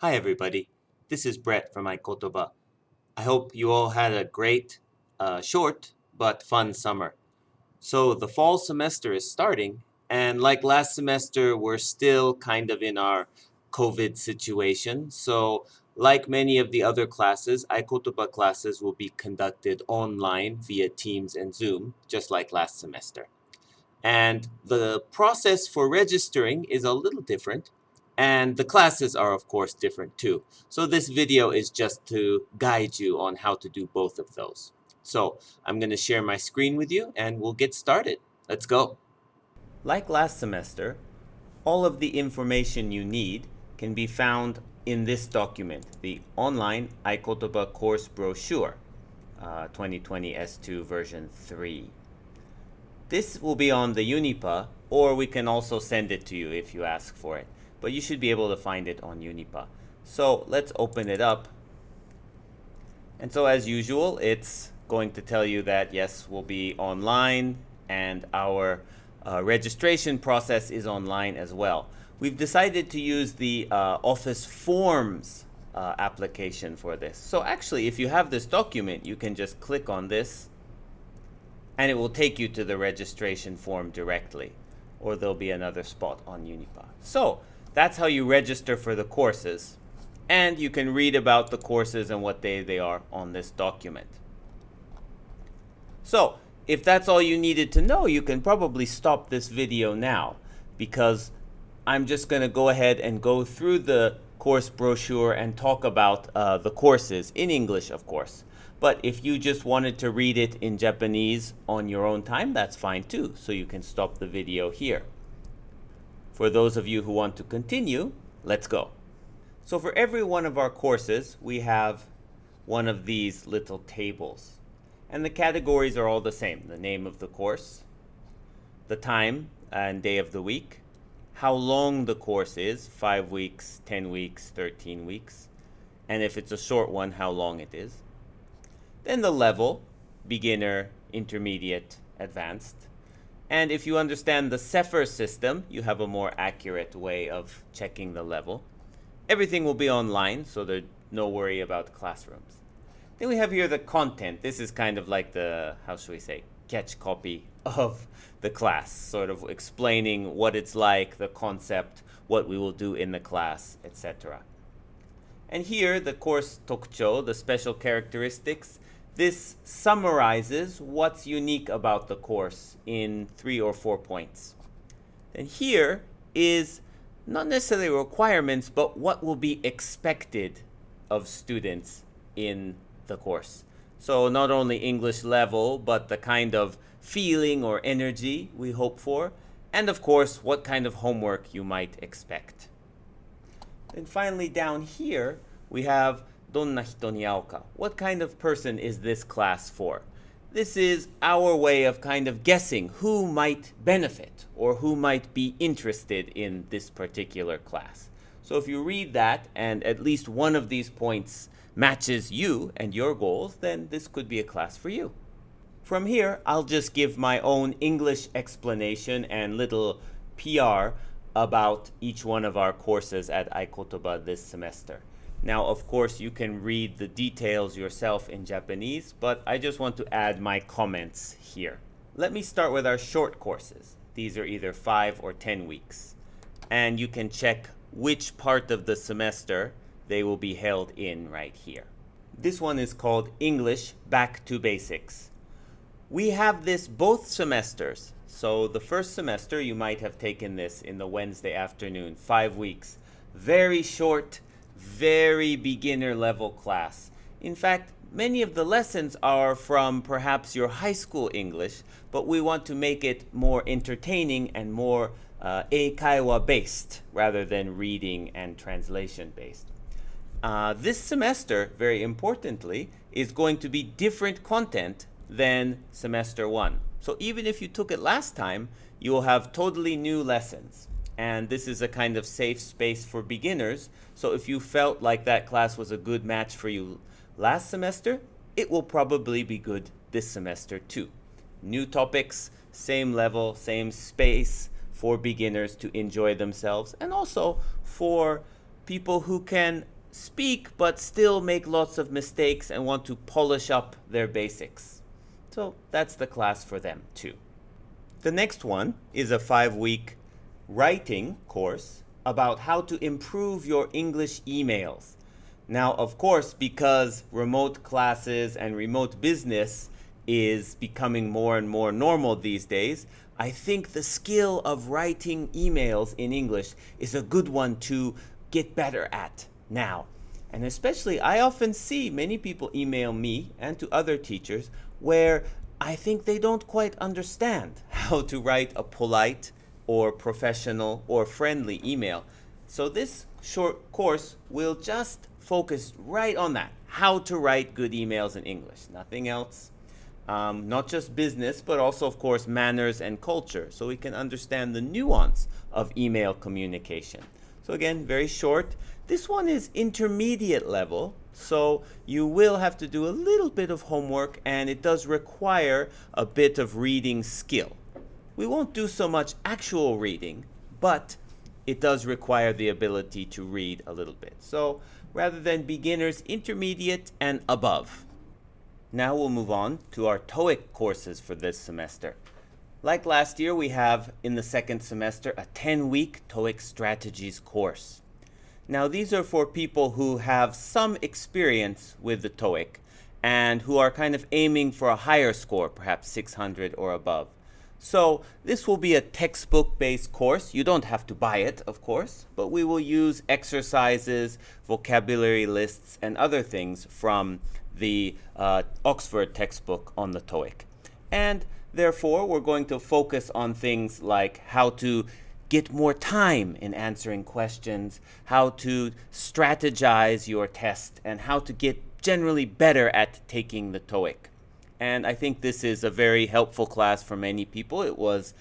Hi everybody, this is Brett from iCoToBa. I hope you all had a great, short, but fun summer. So the fall semester is starting, and like last semester, we're still kind of in our COVID situation. So like many of the other classes, iCoToBa classes will be conducted online via Teams and Zoom, just like last semester. And the process for registering is a little different. And the classes are, of course, different too. So this video is just to guide you on how to do both of those. So I'm going to share my screen with you and we'll get started. Let's go. Like last semester, all of the information you need can be found in this document, the online iCoToBa course brochure, 2020 S2 version 3. This will be on the Unipa, or we can also send it to you if you ask for it. But you should be able to find it on Unipa. So let's open it up. And so as usual, it's going to tell you that yes, we'll be online and our registration process is online as well. We've decided to use the Office Forms application for this. So actually, if you have this document, you can just click on this and it will take you to the registration form directly, or there'll be another spot on Unipa. So that's how you register for the courses, and you can read about the courses and what day they are on this document. So if that's all you needed to know, you can probably stop this video now, because I'm just going to go ahead and go through the course brochure and talk about the courses in English, of course. But if you just wanted to read it in Japanese on your own time, that's fine too. So you can stop the video here. For those of you who want to continue, let's go. So for every one of our courses, we have one of these little tables. And the categories are all the same. The name of the course, the time and day of the week, how long the course is, 5 weeks, 10 weeks, 13 weeks. And if it's a short one, how long it is. Then the level, beginner, intermediate, advanced. And if you understand the Sefer system, you have a more accurate way of checking the level. Everything will be online, so there's no worry about classrooms. Then we have here the content. This is kind of like the, how should we say, catch copy of the class, sort of explaining what it's like, the concept, what we will do in the class, etc. And here, the course tokcho, the special characteristics. This summarizes what's unique about the course in 3 or 4 points. And here is not necessarily requirements, but what will be expected of students in the course. So not only English level, but the kind of feeling or energy we hope for, and of course, what kind of homework you might expect. And finally, down here, we have Donna hito ni ao ka? What kind of person is this class for? This is our way of kind of guessing who might benefit or who might be interested in this particular class. So if you read that and at least one of these points matches you and your goals, then this could be a class for you. From here, I'll just give my own English explanation and little PR about each one of our courses at iCoToBa this semester. Now, of course, you can read the details yourself in Japanese, but I just want to add my comments here. Let me start with our short courses. These are either 5 or 10 weeks. And you can check which part of the semester they will be held in right here. This one is called English Back to Basics. We have this both semesters. So the first semester, you might have taken this in the Wednesday afternoon, 5 weeks. Very short, very beginner level class. In fact, many of the lessons are from perhaps your high school English, but we want to make it more entertaining and more eikaiwa based rather than reading and translation based. This semester, very importantly, is going to be different content than semester 1. So even if you took it last time, you will have totally new lessons. And this is a kind of safe space for beginners. So if you felt like that class was a good match for you last semester, it will probably be good this semester too. New topics, same level, same space for beginners to enjoy themselves, and also for people who can speak but still make lots of mistakes and want to polish up their basics. So that's the class for them too. The next one is a 5-week writing course about how to improve your English emails. Now, of course, because remote classes and remote business is becoming more and more normal these days, I think the skill of writing emails in English is a good one to get better at now. And especially, I often see many people email me and to other teachers where I think they don't quite understand how to write a polite or professional or friendly email. So this short course will just focus right on that, how to write good emails in English, nothing else. Not just business, but also, of course, manners and culture, so we can understand the nuance of email communication. So again, very short. This one is intermediate level, so you will have to do a little bit of homework, and it does require a bit of reading skill. We won't do so much actual reading, but it does require the ability to read a little bit. So rather than beginners, intermediate and above. Now we'll move on to our TOEIC courses for this semester. Like last year, we have in the second semester a 10-week TOEIC strategies course. Now these are for people who have some experience with the TOEIC and who are kind of aiming for a higher score, perhaps 600 or above. So this will be a textbook-based course. You don't have to buy it, of course, but we will use exercises, vocabulary lists, and other things from the Oxford textbook on the TOEIC. And therefore, we're going to focus on things like how to get more time in answering questions, how to strategize your test, and how to get generally better at taking the TOEIC. And I think this is a very helpful class for many people. It was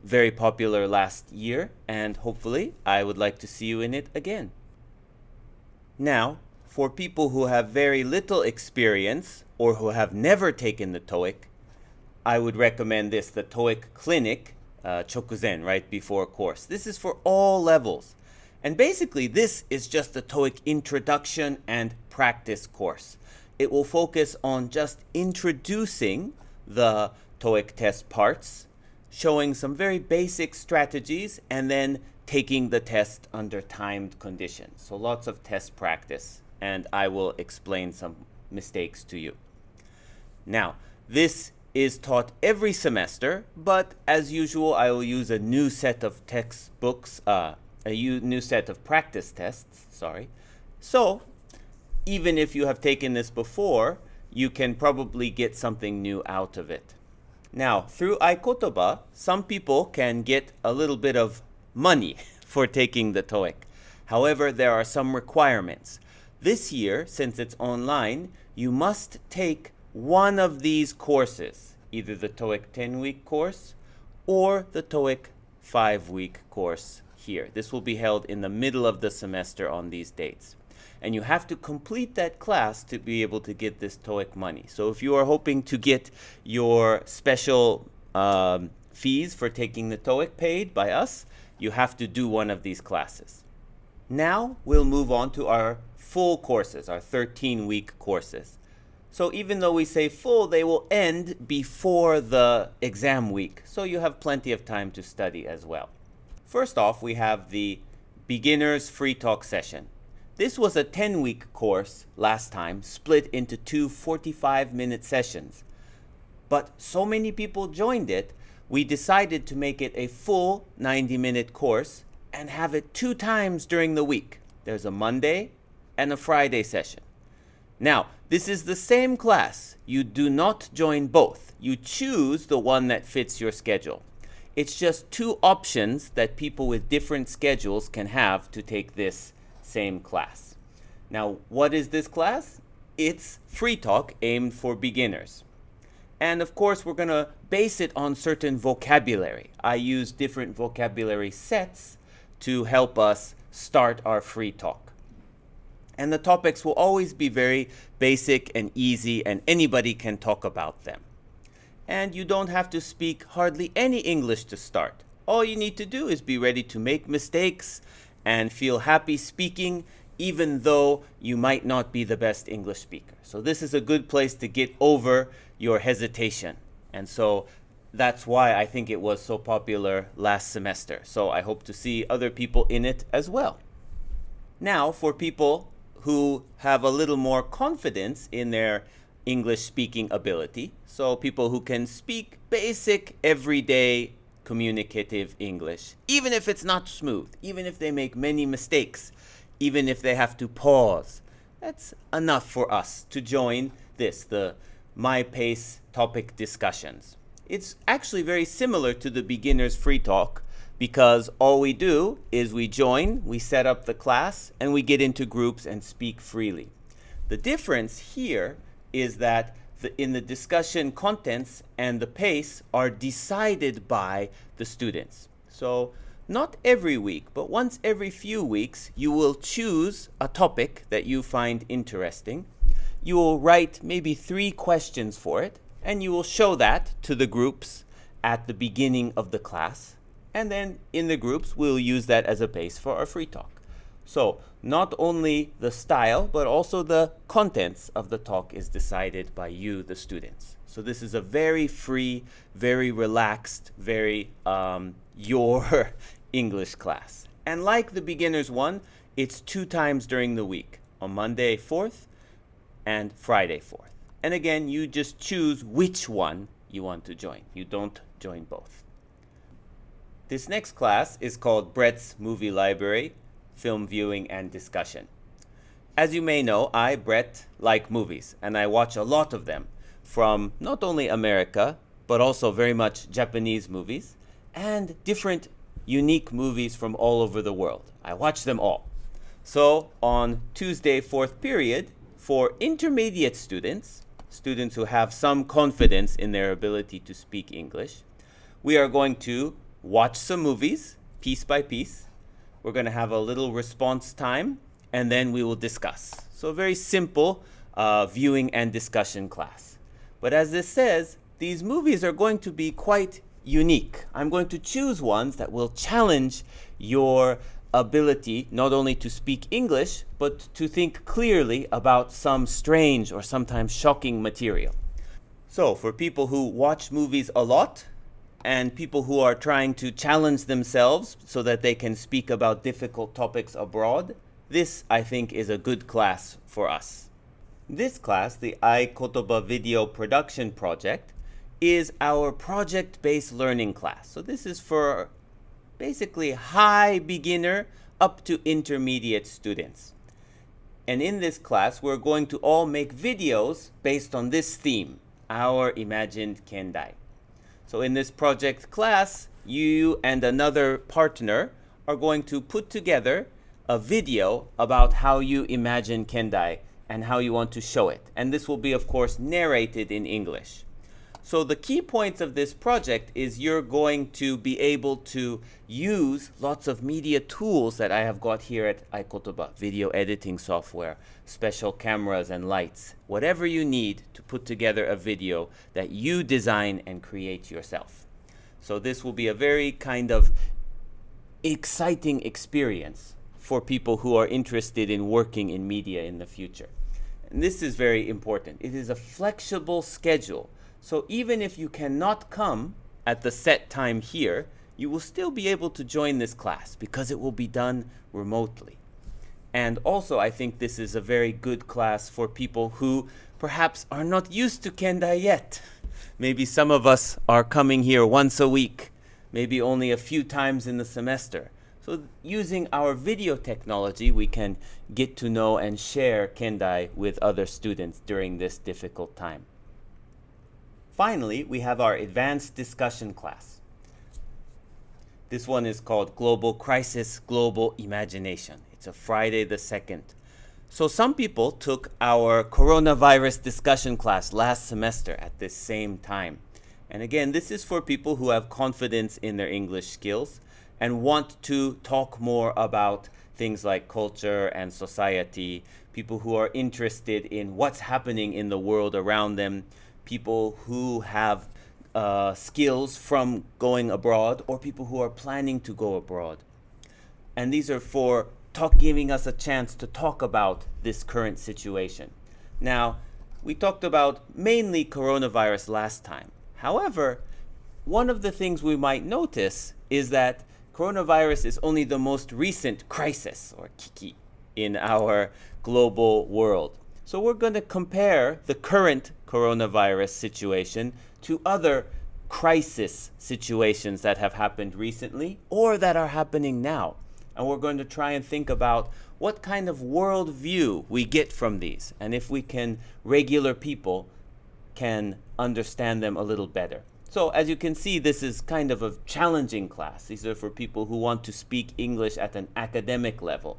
very popular last year, and hopefully I would like to see you in it again. Now, for people who have very little experience or who have never taken the TOEIC, I would recommend this, the TOEIC Clinic, chokuzen, right before course. This is for all levels. And basically, this is just the TOEIC introduction and practice course. It will focus on just introducing the TOEIC test parts, showing some very basic strategies, and then taking the test under timed conditions. So lots of test practice, and I will explain some mistakes to you. Now, this is taught every semester, but as usual, I will use a new set of textbooks, new set of practice tests, So, even if you have taken this before, you can probably get something new out of it. Now, through iCoToBa, some people can get a little bit of money for taking the TOEIC. However, there are some requirements. This year, since it's online, you must take one of these courses, either the TOEIC 10-week course or the TOEIC 5-week course here. This will be held in the middle of the semester on these dates. And you have to complete that class to be able to get this TOEIC money. So if you are hoping to get your special fees for taking the TOEIC paid by us, you have to do one of these classes. Now we'll move on to our full courses, our 13-week courses. So even though we say full, they will end before the exam week. So you have plenty of time to study as well. First off, we have the Beginner's Free Talk session. This was a 10-week course last time, split into two 45-minute sessions. But so many people joined it, we decided to make it a full 90-minute course and have it 2 times during the week. There's a Monday and a Friday session. Now, this is the same class. You do not join both. You choose the one that fits your schedule. It's just 2 options that people with different schedules can have to take this same class. Now, what is this class? It's free talk aimed for beginners. And of course, we're going to base it on certain vocabulary. I use different vocabulary sets to help us start our free talk. And the topics will always be very basic and easy, and anybody can talk about them. And you don't have to speak hardly any English to start. All you need to do is be ready to make mistakes and feel happy speaking even though you might not be the best English speaker. So this is a good place to get over your hesitation. And so that's why I think it was so popular last semester. So I hope to see other people in it as well. Now, for people who have a little more confidence in their English speaking ability, so people who can speak basic, everyday, communicative English, even if it's not smooth, even if they make many mistakes, even if they have to pause, that's enough for us to join this, the My Pace topic discussions. It's actually very similar to the beginner's free talk because all we do is we join, we set up the class, and we get into groups and speak freely. The difference here is that in the discussion contents and the pace are decided by the students. So not every week, but once every few weeks, you will choose a topic that you find interesting. You will write maybe 3 questions for it, and you will show that to the groups at the beginning of the class. And then in the groups, we'll use that as a base for our free talk. So not only the style, but also the contents of the talk is decided by you, the students. So this is a very free, very relaxed, very your English class. And like the beginner's one, it's 2 times during the week, on Monday 4th and Friday 4th. And again, you just choose which one you want to join. You don't join both. This next class is called Brett's Movie Library, Film Viewing and Discussion. As you may know, I, Brett, like movies, and I watch a lot of them, from not only America, but also very much Japanese movies, and different unique movies from all over the world. I watch them all. So on Tuesday, 4th period, for intermediate students who have some confidence in their ability to speak English, we are going to watch some movies, piece by piece. We're going to have a little response time, and then we will discuss. So a very simple viewing and discussion class. But as this says, these movies are going to be quite unique. I'm going to choose ones that will challenge your ability not only to speak English, but to think clearly about some strange or sometimes shocking material. So for people who watch movies a lot, and people who are trying to challenge themselves so that they can speak about difficult topics abroad, this, I think, is a good class for us. This class, the iCoToBa video production project, is our project-based learning class. So this is for basically high beginner up to intermediate students. And in this class, we're going to all make videos based on this theme, our imagined Kendai. So in this project class, you and another partner are going to put together a video about how you imagine Kendai and how you want to show it. And this will be, of course, narrated in English. So the key points of this project is you're going to be able to use lots of media tools that I have got here at iCoToBa, video editing software, special cameras and lights, whatever you need to put together a video that you design and create yourself. So this will be a very kind of exciting experience for people who are interested in working in media in the future. And this is very important. It is a flexible schedule. So even if you cannot come at the set time here, you will still be able to join this class because it will be done remotely. And also, I think this is a very good class for people who perhaps are not used to Kendai yet. Maybe some of us are coming here once a week, maybe only a few times in the semester. So using our video technology, we can get to know and share Kendai with other students during this difficult time. Finally, we have our advanced discussion class. This one is called Global Crisis, Global Imagination. It's a Friday the 2nd. So some people took our coronavirus discussion class last semester at this same time. And again, this is for people who have confidence in their English skills and want to talk more about things like culture and society, people who are interested in what's happening in the world around them, people who have skills from going abroad, or people who are planning to go abroad. And these are for giving us a chance to talk about this current situation. Now, we talked about mainly coronavirus last time. However, one of the things we might notice is that coronavirus is only the most recent crisis, or kiki, in our global world. So we're going to compare the current coronavirus situation to other crisis situations that have happened recently or that are happening now. And we're going to try and think about what kind of worldview we get from these, and if regular people can understand them a little better. So as you can see, this is kind of a challenging class. These are for people who want to speak English at an academic level.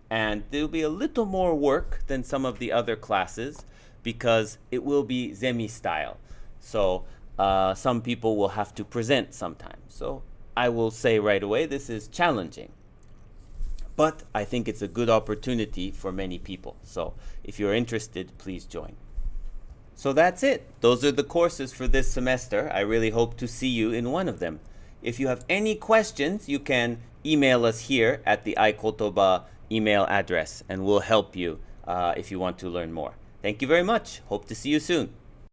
And there'll be a little more work than some of the other classes because it will be Zemi style. So some people will have to present sometimes. So I will say right away, this is challenging. But I think it's a good opportunity for many people. So if you're interested, please join. So that's it. Those are the courses for this semester. I really hope to see you in one of them. If you have any questions, you can email us here at the iCoToBa email address, and we'll help you if you want to learn more. Thank you very much. Hope to see you soon.